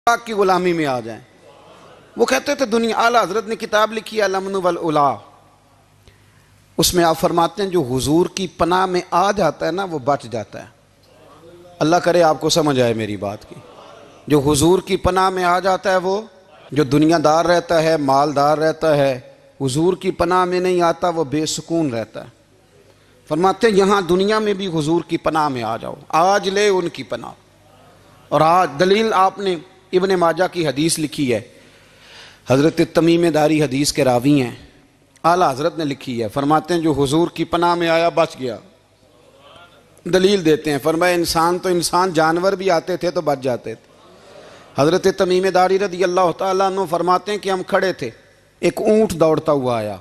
پاک کی غلامی میں آ جائیں۔ وہ کہتے تھے دنیا، اعلیٰ حضرت نے کتاب لکھی ہے الامن والعلا، اس میں آپ فرماتے ہیں جو حضور کی پناہ میں آ جاتا ہے نا وہ بچ جاتا ہے۔ اللہ کرے آپ کو سمجھ آئے میری بات کی۔ جو حضور کی پناہ میں آ جاتا ہے وہ، جو دنیا دار رہتا ہے، مالدار رہتا ہے، حضور کی پناہ میں نہیں آتا وہ بے سکون رہتا ہے۔ فرماتے ہیں یہاں دنیا میں بھی حضور کی پناہ میں آ جاؤ، آج لے ان کی پناہ۔ اور آج دلیل آپ نے ابن ماجہ کی حدیث لکھی ہے، حضرت تمیم داری حدیث کے راوی ہیں، اعلیٰ حضرت نے لکھی ہے، فرماتے ہیں جو حضور کی پناہ میں آیا بچ گیا۔ دلیل دیتے ہیں، فرمایا انسان تو انسان، جانور بھی آتے تھے تو بچ جاتے تھے۔ حضرت تمیم داری رضی اللہ تعالیٰ عنہ فرماتے ہیں کہ ہم کھڑے تھے، ایک اونٹ دوڑتا ہوا آیا،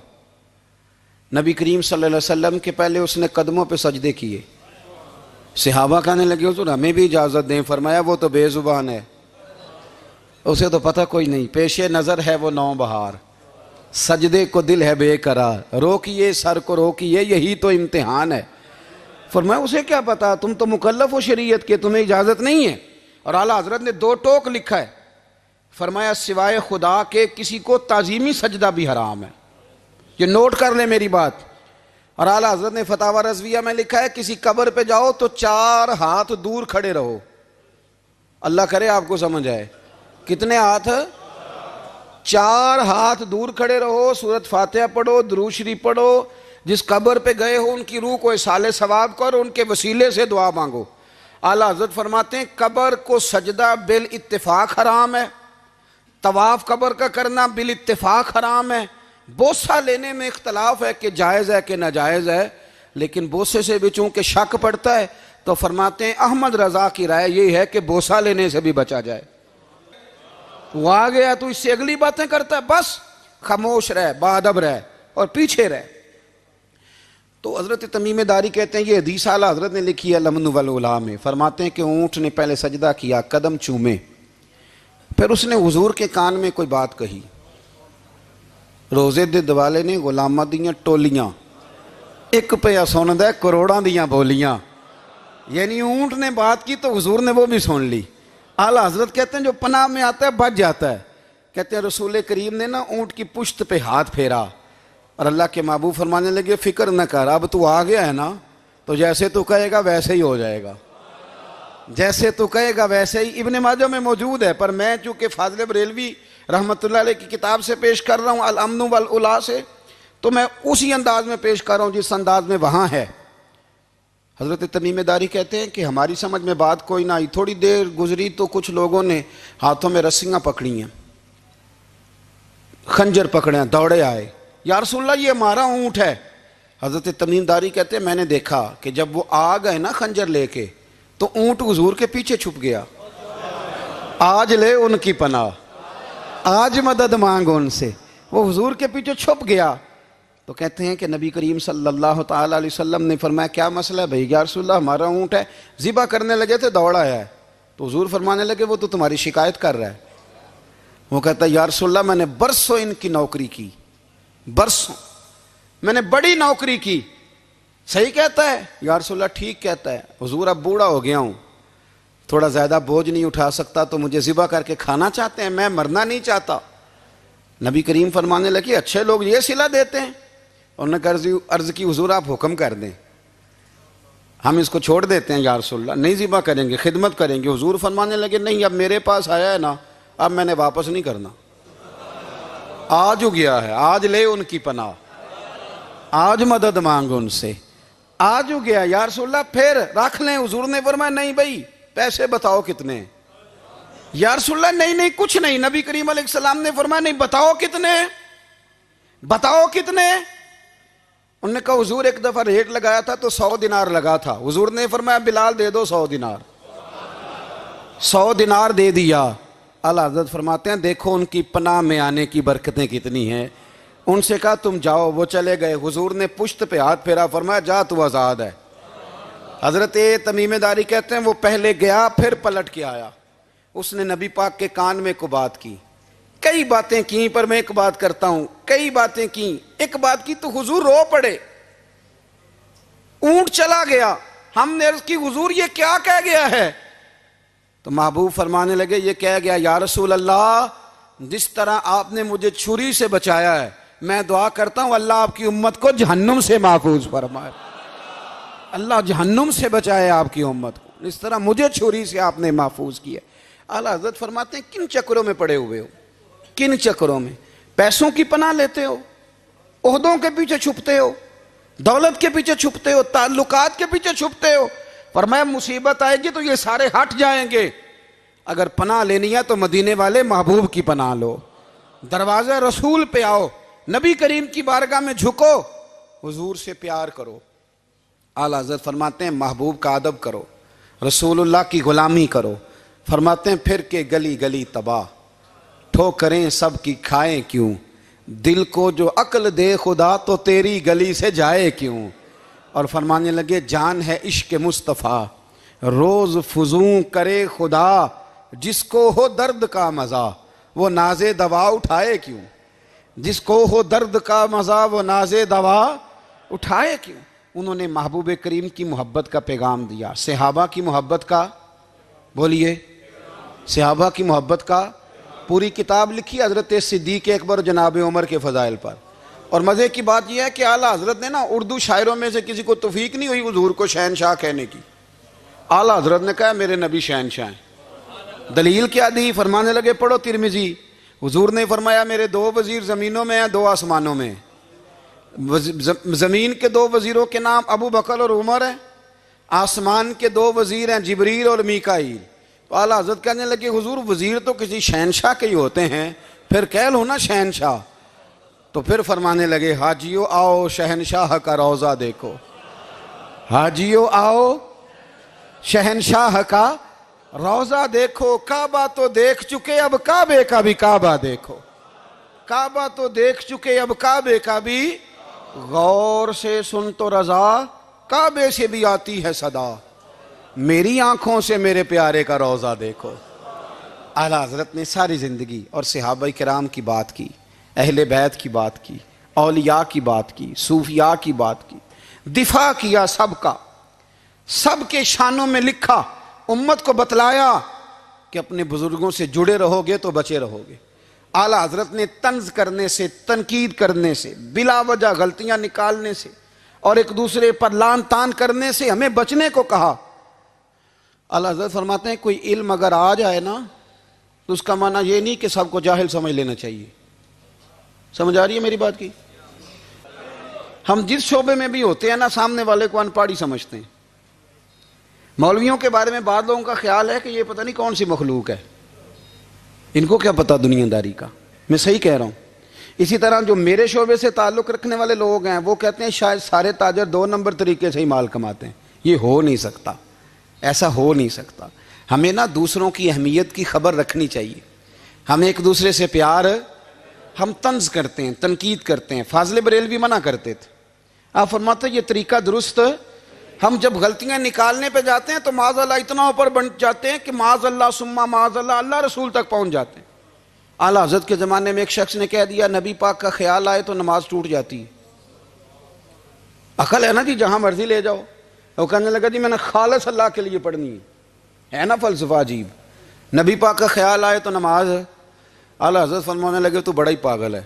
نبی کریم صلی اللہ علیہ وسلم کے پہلے اس نے قدموں پہ سجدے کیے۔ صحابہ کہنے لگے حضور ہمیں بھی اجازت دیں، فرمایا وہ تو بے زبان ہے، اسے تو پتہ کوئی نہیں، پیش نظر ہے وہ نو بہار، سجدے کو دل ہے بے قرار، روکیے سر کو روکیے یہی تو امتحان ہے۔ فرمایا اسے کیا پتا، تم تو مکلف ہو شریعت کے، تمہیں اجازت نہیں ہے۔ اور اعلیٰ حضرت نے دو ٹوک لکھا ہے، فرمایا سوائے خدا کے کسی کو تعظیمی سجدہ بھی حرام ہے۔ یہ نوٹ کر لیں میری بات۔ اور اعلیٰ حضرت نے فتاوی رضویہ میں لکھا ہے کسی قبر پہ جاؤ تو 4 ہاتھ دور کھڑے رہو۔ اللہ کرے آپ کو سمجھ آئے، کتنے ہاتھ؟ 4 ہاتھ دور کھڑے رہو، سورۃ فاتحہ پڑھو، درود شریف پڑھو، جس قبر پہ گئے ہو ان کی روح کو اصال ثواب کرو، ان کے وسیلے سے دعا مانگو۔ اعلیٰ حضرت فرماتے ہیں قبر کو سجدہ بالاتفاق حرام ہے، طواف قبر کا کرنا بالاتفاق حرام ہے، بوسہ لینے میں اختلاف ہے کہ جائز ہے کہ ناجائز ہے، لیکن بوسے سے بھی چونکہ شک پڑتا ہے تو فرماتے ہیں احمد رضا کی رائے یہ ہے کہ بوسہ لینے سے بھی بچا جائے۔ وہ آ گیا تو اس سے اگلی باتیں کرتا ہے، بس خاموش رہ، باادب رہ اور پیچھے رہ۔ تو حضرت تمیم داری کہتے ہیں یہ حدیث اعلیٰ حضرت نے لکھی ہے الامن والعلا میں، فرماتے ہیں کہ اونٹ نے پہلے سجدہ کیا، قدم چومے، پھر اس نے حضور کے کان میں کوئی بات کہی، روزے دے دوالے نے غلاماں دیاں ٹولیاں، ایک پہ سن دے کروڑاں دیاں بولیاں، یعنی اونٹ نے بات کی تو حضور نے وہ بھی سن لی۔ اعلیٰ حضرت کہتے ہیں جو پناہ میں آتا ہے بچ جاتا ہے۔ کہتے ہیں رسول کریم نے نا اونٹ کی پشت پہ ہاتھ پھیرا اور اللہ کے محبوب فرمانے لگے فکر نہ کر، اب تو آ گیا ہے نا تو جیسے تو کہے گا ویسے ہی ہو جائے گا، جیسے تو کہے گا ویسے ہی۔ ابن ماجہ میں موجود ہے، پر میں چونکہ فاضل بریلوی رحمۃ اللہ علیہ کی کتاب سے پیش کر رہا ہوں الامن والعلا سے، تو میں اسی انداز میں پیش کر رہا ہوں جس انداز میں وہاں ہے۔ حضرت تمیم داری کہتے ہیں کہ ہماری سمجھ میں بات کوئی نہ آئی، تھوڑی دیر گزری تو کچھ لوگوں نے ہاتھوں میں رسیاں پکڑی ہیں، خنجر پکڑے ہیں، دوڑے آئے، یا رسول اللہ یہ ہمارا اونٹ ہے۔ حضرت تمیم داری کہتے ہیں میں نے دیکھا کہ جب وہ آ گئے نا خنجر لے کے تو اونٹ حضور کے پیچھے چھپ گیا۔ آج لے ان کی پناہ، آج مدد مانگ ان سے، وہ حضور کے پیچھے چھپ گیا۔ تو کہتے ہیں کہ نبی کریم صلی اللہ تعالیٰ علیہ وسلم نے فرمایا کیا مسئلہ ہے بھائی؟ یا رسول اللہ ہمارا اونٹ ہے، ذبح کرنے لگے تھے دوڑ آیا ہے۔ تو حضور فرمانے لگے وہ تو تمہاری شکایت کر رہا ہے۔ وہ کہتا ہے یا رسول اللہ میں نے برسوں ان کی نوکری کی، برسوں میں نے بڑی نوکری کی۔ صحیح کہتا ہے یا رسول اللہ؟ ٹھیک کہتا ہے حضور، اب بوڑھا ہو گیا ہوں، تھوڑا زیادہ بوجھ نہیں اٹھا سکتا، تو مجھے ذبح کر کے کھانا چاہتے ہیں، میں مرنا نہیں چاہتا۔ نبی کریم فرمانے لگے اچھے لوگ یہ صلہ دیتے ہیں؟ انہوں نے عرض کی حضور آپ حکم کر دیں، ہم اس کو چھوڑ دیتے ہیں یا رسول اللہ، نہیں ذبح کریں گے، خدمت کریں گے۔ حضور فرمانے لگے نہیں، اب میرے پاس آیا ہے نا، اب میں نے واپس نہیں کرنا، آج ہو گیا ہے، آج لے ان کی پناہ، آج مدد مانگ ان سے، آج ہو گیا یا رسول اللہ پھر رکھ لیں۔ حضور نے فرمایا نہیں بھائی پیسے بتاؤ کتنے؟ یا رسول اللہ نہیں کچھ نہیں۔ نبی کریم علیہ السلام نے فرمایا نہیں بتاؤ کتنے، بتاؤ کتنے؟ انہوں نے کہا حضور ایک دفعہ ریٹ لگایا تھا تو 100 دینار لگا تھا، حضور نے فرمایا بلال دے دو 100 دینار، 100 دینار دے دیا۔ اعلیٰ حضرت فرماتے ہیں دیکھو ان کی پناہ میں آنے کی برکتیں کتنی ہیں۔ ان سے کہا تم جاؤ، وہ چلے گئے، حضور نے پشت پہ ہاتھ پھیرا، فرمایا جا تو آزاد ہے۔ حضرت تمیم داری کہتے ہیں وہ پہلے گیا پھر پلٹ کے آیا، اس نے نبی پاک کے کان میں کو بات کی، کئی باتیں کی، پر میں ایک بات کرتا ہوں، کئی باتیں کی، ایک بات کی تو حضور رو پڑے، اونٹ چلا گیا، ہم نے عرض کی حضور یہ کیا کہہ گیا ہے؟ تو محبوب فرمانے لگے یہ کہہ گیا یا رسول اللہ جس طرح آپ نے مجھے چھری سے بچایا ہے میں دعا کرتا ہوں اللہ آپ کی امت کو جہنم سے محفوظ فرمائے، اللہ جہنم سے بچائے آپ کی امت کو، اس طرح مجھے چھری سے آپ نے محفوظ کیا۔ اعلیٰ حضرت فرماتے ہیں کن چکروں میں پڑے ہوئے ہو، کن چکروں میں؟ پیسوں کی پناہ لیتے ہو، عہدوں کے پیچھے چھپتے ہو، دولت کے پیچھے چھپتے ہو، تعلقات کے پیچھے چھپتے ہو۔ فرمایا مصیبت آئے گی تو یہ سارے ہٹ جائیں گے، اگر پناہ لینی ہے تو مدینے والے محبوب کی پناہ لو، دروازہ رسول پہ آؤ، نبی کریم کی بارگاہ میں جھکو، حضور سے پیار کرو۔ اعلیٰ حضرت فرماتے ہیں محبوب کا ادب کرو، رسول اللہ کی غلامی کرو۔ فرماتے ہیں پھر کے گلی گلی تباہ، ٹھوکریں سب کی کھائیں کیوں، دل کو جو عقل دے خدا تو تیری گلی سے جائے کیوں۔ اور فرمانے لگے جان ہے عشق مصطفیٰ روز فزوں کرے خدا، جس کو ہو درد کا مزہ وہ ناز دوا اٹھائے کیوں، جس کو ہو درد کا مزہ وہ ناز دوا اٹھائے کیوں۔ انہوں نے محبوب کریم کی محبت کا پیغام دیا، صحابہ کی محبت کا، بولیے صحابہ کی محبت کا پوری کتاب لکھی حضرت صدیق اکبر جناب عمر کے فضائل پر۔ اور مزے کی بات یہ ہے کہ اعلیٰ حضرت نے اردو شاعروں میں سے کسی کو توفیق نہیں ہوئی حضور کو شہنشاہ کہنے کی، اعلیٰ حضرت نے کہا میرے نبی شہنشاہ ہیں۔ دلیل کیا دی؟ فرمانے لگے پڑھو ترمذی، حضور نے فرمایا میرے 2 وزیر زمینوں میں ہیں 2 آسمانوں میں، زمین کے 2 وزیروں کے نام ابو بکر اور عمر ہیں، آسمان کے 2 وزیر ہیں جبریل اور میکائیل۔ تو اعلیٰ حضرت کہنے لگے حضور وزیر تو کسی شہنشاہ کے ہی ہوتے ہیں، پھر کہہ لو نا شہنشاہ۔ تو پھر فرمانے لگے حاجیو آؤ شہنشاہ کا روضہ دیکھو، حاجیو آؤ شہنشاہ کا روضہ دیکھو، کعبہ تو دیکھ چکے اب کعبے کا بھی کعبہ دیکھو، کعبہ تو دیکھ چکے اب کعبے کا بھی، غور سے سن تو رضا کعبے سے بھی آتی ہے صدا، میری آنکھوں سے میرے پیارے کا روضہ دیکھو۔ اعلیٰ حضرت نے ساری زندگی اور صحابہ کرام کی بات کی، اہل بیت کی بات کی، اولیاء کی بات کی، صوفیاء کی بات کی، دفاع کیا سب کا، سب کے شانوں میں لکھا، امت کو بتلایا کہ اپنے بزرگوں سے جڑے رہو گے تو بچے رہو گے۔ اعلیٰ حضرت نے طنز کرنے سے، تنقید کرنے سے، بلا وجہ غلطیاں نکالنے سے اور ایک دوسرے پر لان تان کرنے سے ہمیں بچنے کو کہا۔ اعلیٰ حضرت فرماتے ہیں کوئی علم اگر آ جائے نا تو اس کا معنی یہ نہیں کہ سب کو جاہل سمجھ لینا چاہیے۔ سمجھ آ رہی ہے میری بات کی؟ ہم جس شعبے میں بھی ہوتے ہیں نا سامنے والے کو ان پڑھ ہی سمجھتے ہیں۔ مولویوں کے بارے میں بعض لوگوں کا خیال ہے کہ یہ پتہ نہیں کون سی مخلوق ہے، ان کو کیا پتا دنیا داری کا۔ میں صحیح کہہ رہا ہوں۔ اسی طرح جو میرے شعبے سے تعلق رکھنے والے لوگ ہیں وہ کہتے ہیں شاید سارے تاجر 2 نمبر طریقے سے ہی مال کماتے ہیں۔ یہ ہو نہیں سکتا، ایسا ہو نہیں سکتا۔ ہمیں نا دوسروں کی اہمیت کی خبر رکھنی چاہیے، ہمیں ایک دوسرے سے پیار، ہم طنز کرتے ہیں، تنقید کرتے ہیں۔ فاضل بریلوی منع کرتے تھے، آپ فرماتے ہیں یہ طریقہ درست، ہم جب غلطیاں نکالنے پہ جاتے ہیں تو معاذ اللہ اتنا اوپر بن جاتے ہیں کہ معاذ اللہ ثم معاذ اللہ اللہ رسول تک پہنچ جاتے ہیں۔ اعلیٰ حضرت کے زمانے میں ایک شخص نے کہہ دیا نبی پاک کا خیال آئے تو نماز ٹوٹ جاتی ہے۔ عقل ہے نا جی، جہاں مرضی لے جاؤ۔ وہ کہنے لگا جی میں نے خالص اللہ کے لیے پڑھنی ہے نا فلسفہ عجیب، نبی پاک کا خیال آئے تو نماز۔ اعلیٰ حضرت فرمانے لگے تو بڑا ہی پاگل ہے،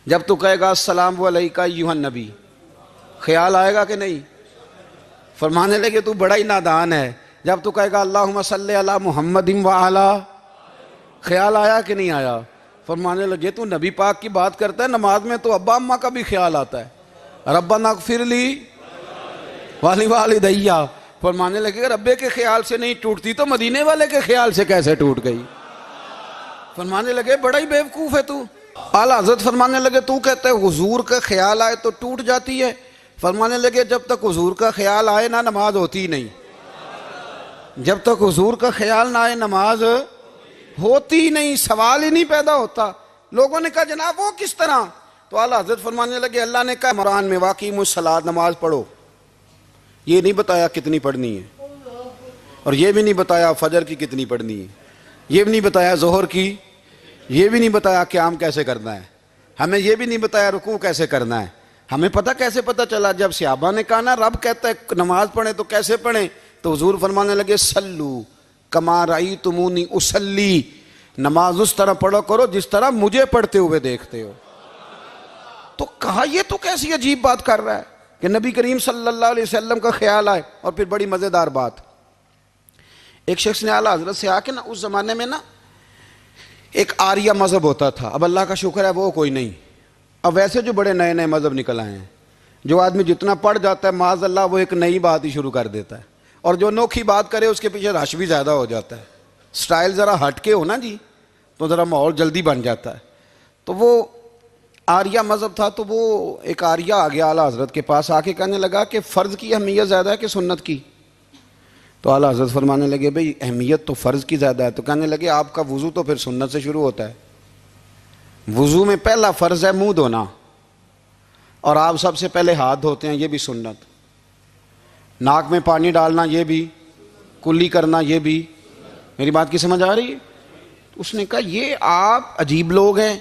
جب تو کہے گا السلام علیکہ ایھا النبی خیال آئے گا کہ نہیں؟ فرمانے لگے تو بڑا ہی نادان ہے، جب تو کہے گا اللہم صلی علی محمد وعلی خیال آیا کہ نہیں آیا؟ فرمانے لگے تو نبی پاک کی بات کرتا ہے، نماز میں تو ابا اماں کا بھی خیال آتا ہے، ربنا اغفر لی والی والدیہ۔ فرمانے لگے ربے کے خیال سے نہیں ٹوٹتی تو مدینے والے کے خیال سے کیسے ٹوٹ گئی؟ فرمانے لگے بڑا ہی بیوقوف ہے تو۔ اعلیٰ حضرت فرمانے لگے تو کہتا ہے حضور کا خیال آئے تو ٹوٹ جاتی ہے؟ فرمانے لگے جب تک حضور کا خیال آئے نہ نماز ہوتی نہیں، جب تک حضور کا خیال نہ آئے نماز ہوتی نہیں، سوال ہی نہیں پیدا ہوتا۔ لوگوں نے کہا جناب وہ کس طرح؟ تو اعلیٰ حضرت فرمانے لگے اللہ نے کہا قرآن میں واقعی الصلاۃ نماز پڑھو، یہ نہیں بتایا کتنی پڑھنی ہے، اور یہ بھی نہیں بتایا فجر کی کتنی پڑھنی ہے، یہ بھی نہیں بتایا ظہر کی، یہ بھی نہیں بتایا قیام کیسے کرنا ہے، ہمیں یہ بھی نہیں بتایا رکوع کیسے کرنا ہے۔ ہمیں پتہ کیسے پتہ چلا؟ جب صحابہ نے کہا نا رب کہتا ہے نماز پڑھیں تو کیسے پڑھیں، تو حضور فرمانے لگے سلو کما رأیتمونی اصلی، نماز اس طرح پڑھو کرو جس طرح مجھے پڑھتے ہوئے دیکھتے ہو۔ تو کہا یہ تو کیسی عجیب بات کر رہا ہے کہ نبی کریم صلی اللہ علیہ وسلم کا خیال آئے۔ اور پھر بڑی مزیدار بات، ایک شخص نے اعلیٰ حضرت سے آ کے نا، اس زمانے میں نا ایک آریہ مذہب ہوتا تھا، اب اللہ کا شکر ہے وہ کوئی نہیں، اب ویسے جو بڑے نئے نئے مذہب نکل آئے ہیں، جو آدمی جتنا پڑھ جاتا ہے معاذ اللہ وہ ایک نئی بات ہی شروع کر دیتا ہے، اور جو انوکھی بات کرے اس کے پیچھے رش بھی زیادہ ہو جاتا ہے، سٹائل ذرا ہٹ کے ہو نا جی تو ذرا ماحول جلدی بن جاتا ہے۔ تو وہ آریہ مذہب تھا، تو وہ ایک آریہ آ گیا اعلیٰ حضرت کے پاس، آ کے کہنے لگا کہ فرض کی اہمیت زیادہ ہے کہ سنت کی؟ تو اعلیٰ حضرت فرمانے لگے بھئی اہمیت تو فرض کی زیادہ ہے۔ تو کہنے لگے آپ کا وضو تو پھر سنت سے شروع ہوتا ہے، وضو میں پہلا فرض ہے منہ دھونا، اور آپ سب سے پہلے ہاتھ دھوتے ہیں، یہ بھی سنت، ناک میں پانی ڈالنا یہ بھی، کلی کرنا یہ بھی، میری بات کی سمجھ آ رہی ہے؟ اس نے کہا یہ آپ عجیب لوگ ہیں،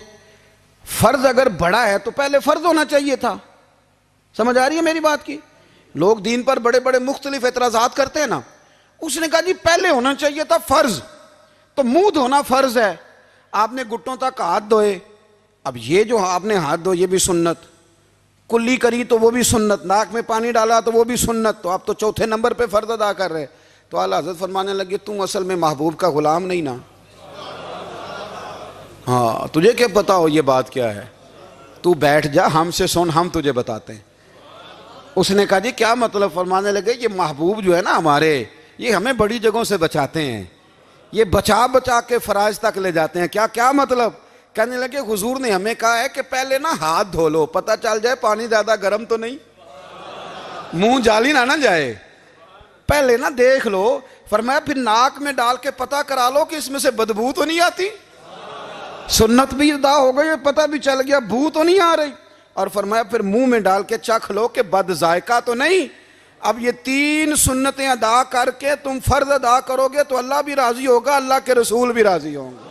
فرض اگر بڑا ہے تو پہلے فرض ہونا چاہیے تھا، سمجھ آ رہی ہے میری بات کی؟ لوگ دین پر بڑے بڑے مختلف اعتراضات کرتے ہیں نا، اس نے کہا جی پہلے ہونا چاہیے تھا فرض، تو منہ دھونا فرض ہے، آپ نے گھٹنوں تک ہاتھ دھوئے، اب یہ جو آپ نے ہاتھ دھو یہ بھی سنت، کلی کری تو وہ بھی سنت، ناک میں پانی ڈالا تو وہ بھی سنت، تو آپ تو چوتھے نمبر پہ فرض ادا کر رہے۔ تو اعلیٰ حضرت فرمانے لگے تم اصل میں محبوب کا غلام نہیں نا، ہاں تجھے کیا پتا ہو یہ بات کیا ہے، تو بیٹھ جا ہم سے سن، ہم تجھے بتاتے ہیں۔ اس نے کہا جی کیا مطلب؟ فرمانے لگے یہ محبوب جو ہے نا ہمارے، یہ ہمیں بڑی جگہوں سے بچاتے ہیں، یہ بچا بچا کے فرائض تک لے جاتے ہیں، کیا مطلب؟ کہنے لگے حضور نے ہمیں کہا ہے کہ پہلے نا ہاتھ دھو لو، پتہ چل جائے پانی زیادہ گرم تو نہیں، منہ جالی نہ جائے، پہلے نا دیکھ لو، فرمایا پھر ناک میں ڈال کے پتہ کرا لو کہ اس میں سے بدبو تو نہیں آتی، سنت بھی ادا ہو گئی، پتہ بھی چل گیا بو تو نہیں آ رہی، اور فرمایا پھر منہ میں ڈال کے چکھ لو کہ بد ذائقہ تو نہیں۔ اب یہ 3 سنتیں ادا کر کے تم فرض ادا کرو گے تو اللہ بھی راضی ہوگا، اللہ کے رسول بھی راضی ہوں گے۔